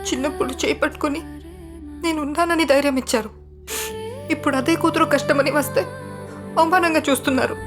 చిన్నప్పుడు చేపట్టుకుని నేను ఉన్నానని ధైర్యం ఇచ్చారు. ఇప్పుడు అదే కూతురు కష్టమని వస్తే అవమానంగా చూస్తున్నారు.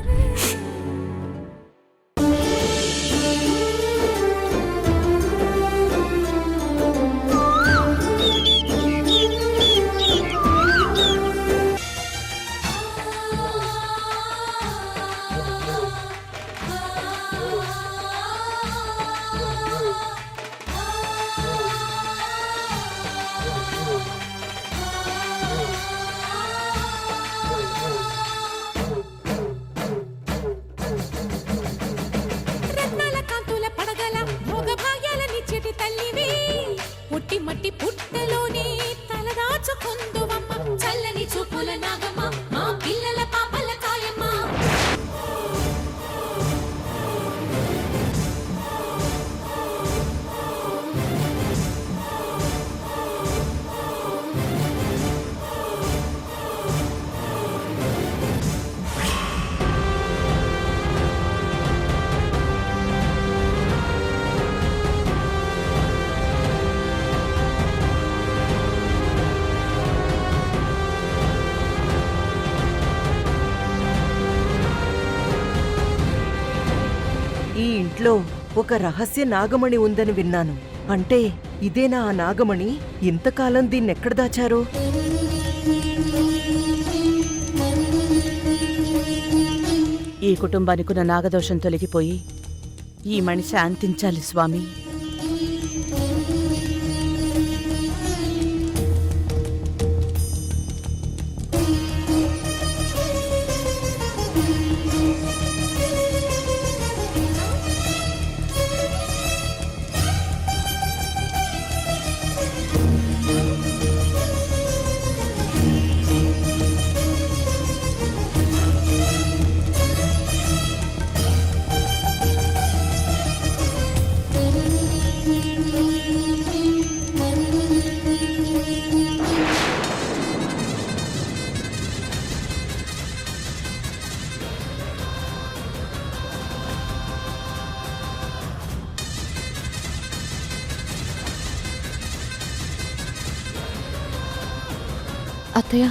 మట్టి పుట్టలోనే తలదాచుకుందువమ్మ చల్లని చూపుల నాగమ్మ మా పిల్లల పాపల కాయమ్మ. ఈ ఇంట్లో ఒక రహస్య నాగమణి ఉందని విన్నాను. అంటే ఇదేనా ఆ నాగమణి? ఇంతకాలం దీన్నెక్కడ దాచారు? ఈ కుటుంబానికున్న నాగదోషం తొలగిపోయి ఈ మణి శాంతించాలి స్వామి. అత్తయ్య,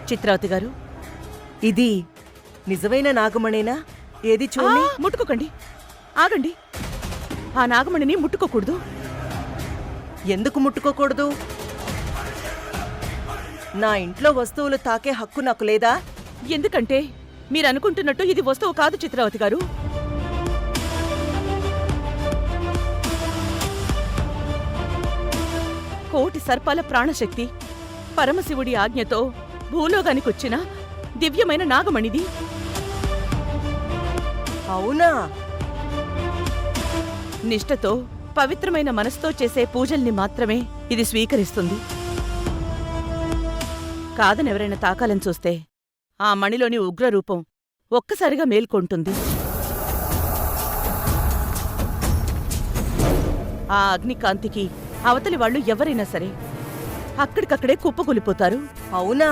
చిత్రావతి గారు, ఇది నిజమైన నాగమణేనా? ఏది చూడండి. ముట్టుకోకండి, ఆగండి. ఆ నాగమణిని ముట్టుకోకూడదు. ఎందుకు ముట్టుకోకూడదు? నా ఇంట్లో వస్తువులు తాకే హక్కు నాకు లేదా? ఎందుకంటే మీరనుకుంటున్నట్టు ఇది వస్తువు కాదు చిత్రావతి గారు. కోటి సర్పాల ప్రాణశక్తి, పరమశివుడి ఆజ్ఞతో భూలోకానికొచ్చిన దివ్యమైన నాగమణిది. అవునా? నిష్ఠతో పవిత్రమైన మనసుతో చేసే పూజల్ని మాత్రమే ఇది స్వీకరిస్తుంది. కాదనెవరైనా తాకాలని చూస్తే ఆ మణిలోని ఉగ్రరూపం ఒక్కసారిగా మేల్కొంటుంది. ఆ అగ్నికాంతికి అవతలి వాళ్ళు ఎవరైనా సరే అక్కడికక్కడే కుప్పకూలిపోతారు. అవునా?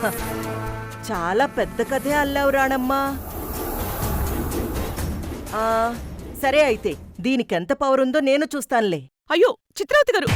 హ, చాలా పెద్ద కథే అల్లావు రాణమ్మా. సరే అయితే దీనికెంత పవర్ ఉందో నేను చూస్తానులే. అయ్యో చిత్రావతి గారు!